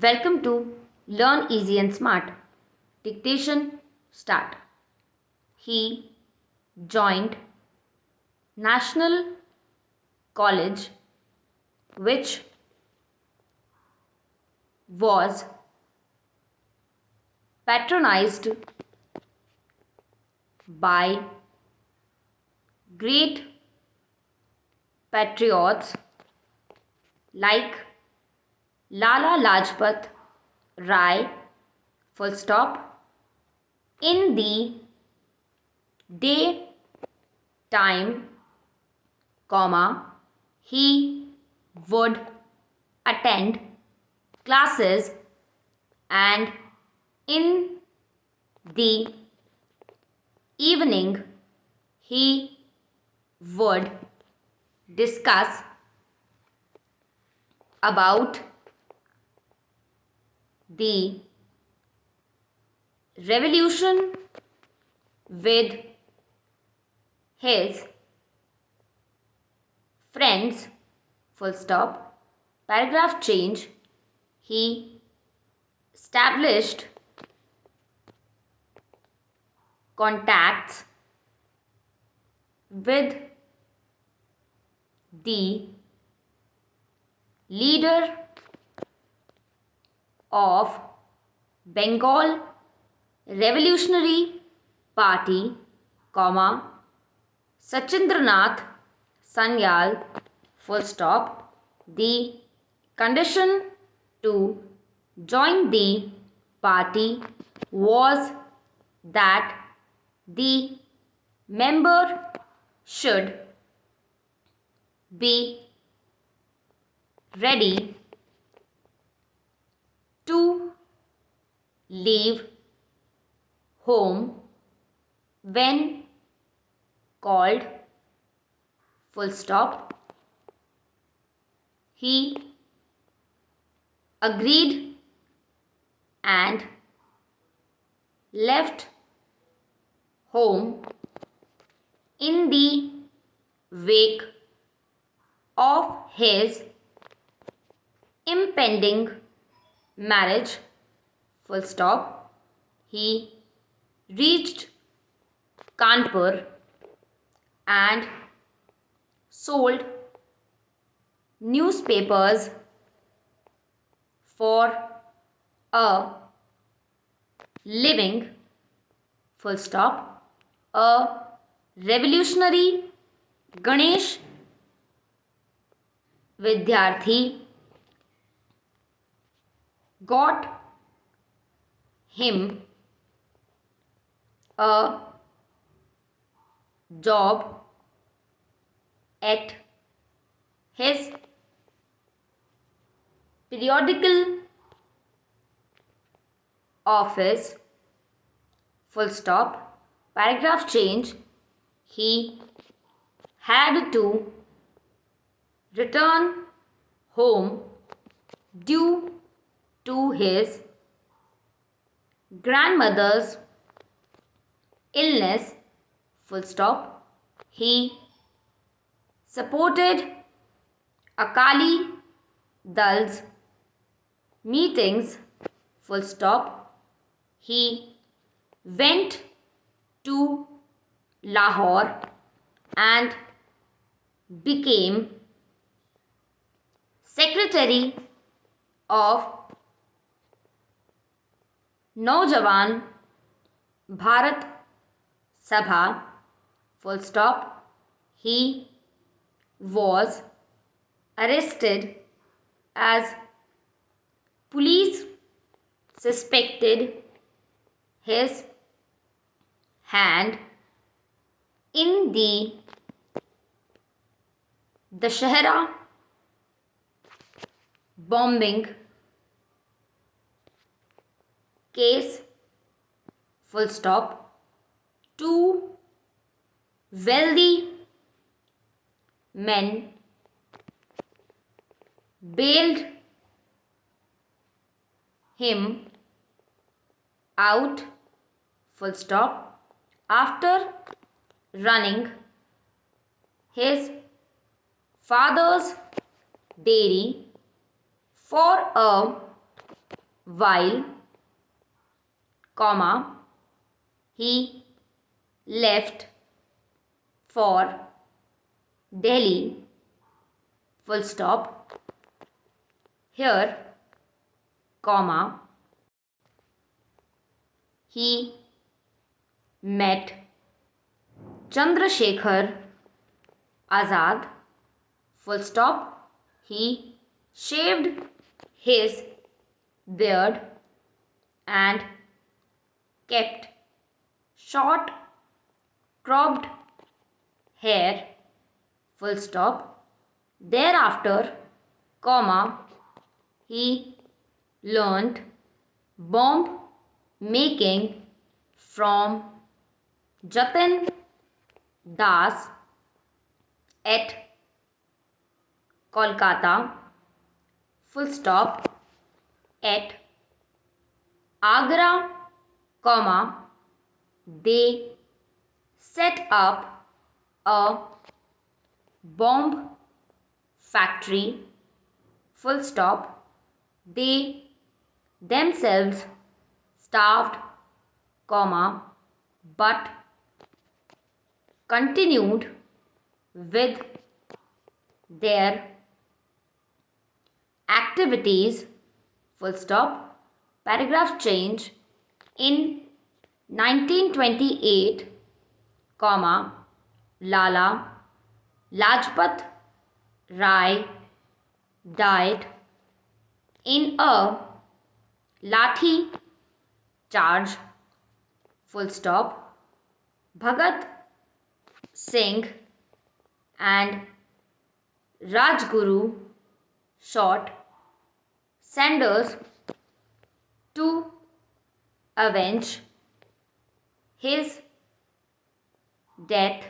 Welcome to Learn Easy and Smart. Dictation start. He joined National College, which was patronized by great patriots like Lala Lajpat Rai, full stop. In the day time, comma, he would attend classes, and in the evening he would discuss about the revolution with his friends, full stop. Paragraph change. He established contacts with the leader of Bengal Revolutionary Party, comma, Sachindranath Sanyal, full stop. The condition to join the party was that the member should be ready to leave home when called, full stop. He agreed and left home in the wake of his impending marriage, full stop. He reached Kanpur and sold newspapers for a living, full stop. A revolutionary Ganesh Vidyarthi got him a job at his periodical office, full stop. Paragraph change. He had to return home due to his grandmother's illness, full stop. He supported Akali Dal's meetings, full stop. He went to Lahore and became secretary of Naujawan Bharat Sabha, full stop. He was arrested as police suspected his hand in the Dashehra bombing case, full stop. Two wealthy men bailed him out, full stop, after running his father's dairy for a while, comma, he left for Delhi, full stop. Here, comma, he met Chandrasekhar Azad, full stop. He shaved his beard and kept short cropped hair, full stop. Thereafter, comma, he learnt bomb making from Jatin Das at Kolkata, full stop. At Agra, comma, they set up a bomb factory, full stop. They themselves starved, comma, but continued with their activities, full stop. Paragraph change. In 1928, comma, Lala Lajpat Rai died in a lathi charge, full stop. Bhagat Singh and Rajguru shot Sanders to avenge his death,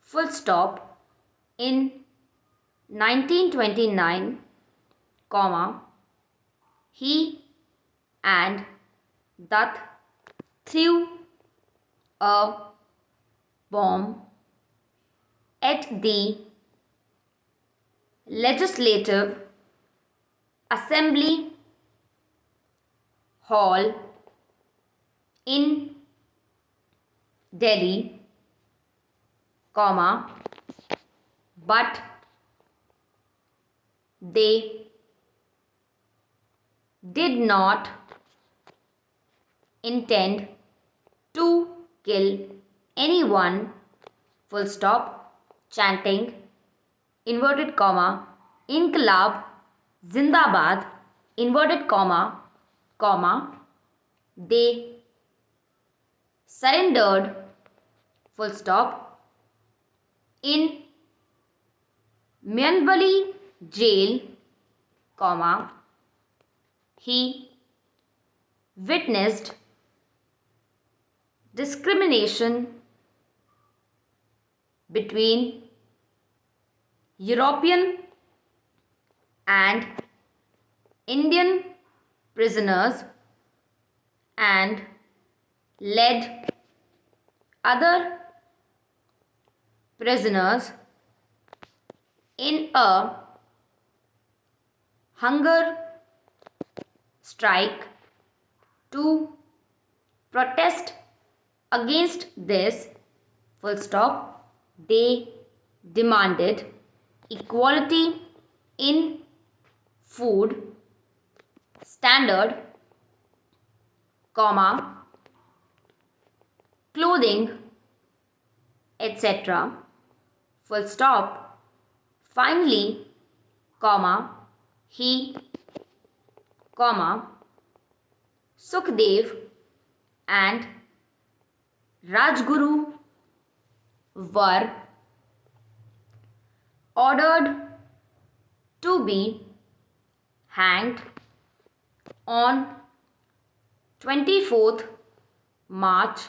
full stop. In 1929, comma, he and Dutt threw a bomb at the Legislative Assembly Hall in Delhi, comma, but they did not intend to kill anyone, full stop. Chanting, inverted comma, Inqilab Zindabad, inverted comma, they surrendered, full stop. In Mianbali jail, comma, he witnessed discrimination between European and Indian prisoners and led other prisoners in a hunger strike. To protest against this, full stop, they demanded equality in food standard, comma, clothing, etc., full stop. Finally, comma, he, comma, Sukhdev and Rajguru were ordered to be hanged on 24th March,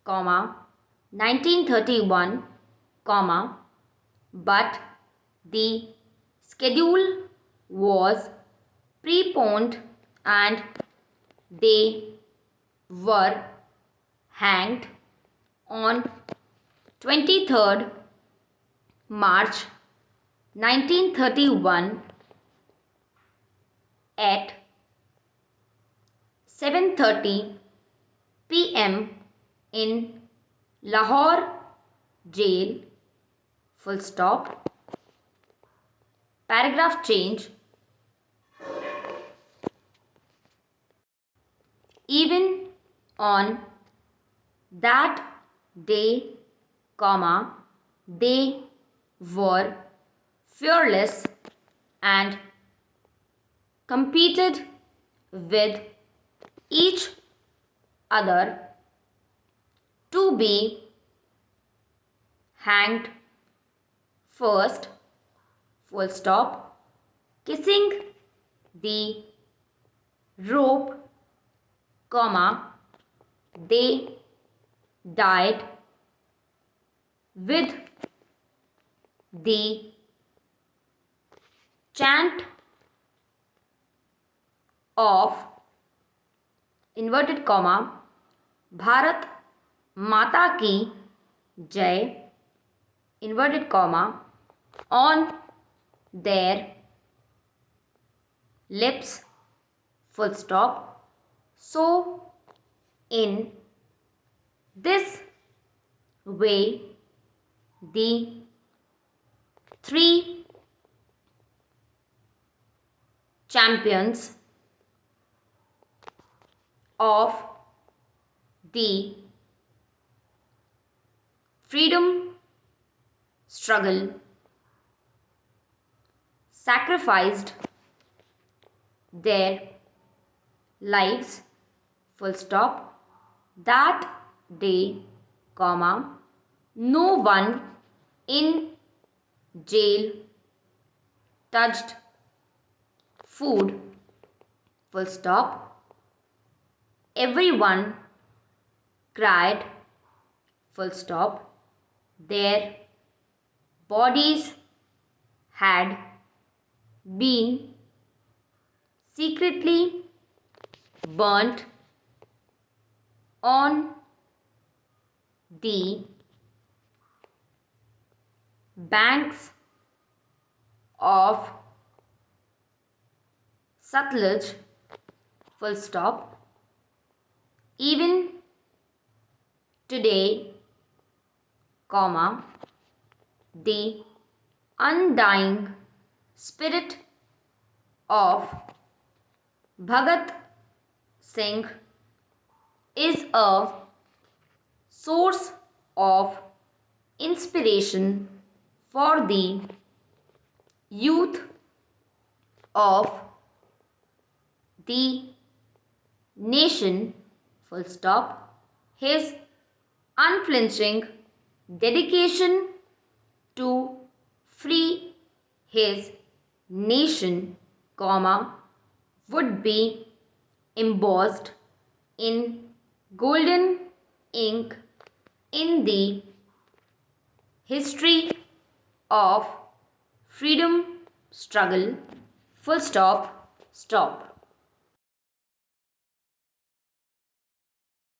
1931, but the schedule was preponed and they were hanged on 23rd March 1931 at 7:30 p.m. in Lahore jail, full stop. Paragraph change. Even on that day, comma, they were fearless and competed with each other to be hanged first, full stop, kissing the rope, comma, they died with the chant of inverted comma Bharat Mata Ki Jai, inverted comma, on their lips, full stop. So in this way the three champions of the freedom struggle sacrificed their lives, full stop, that day, comma, no one in jail touched food, full stop, everyone cried, full stop, their bodies had been secretly burnt on the banks of Satluj, full stop. Even today, comma, the undying spirit of Bhagat Singh is a source of inspiration for the youth of the nation, full stop. His unflinching dedication to free his nation, comma, would be embossed in golden ink in the history of freedom struggle, full stop, stop.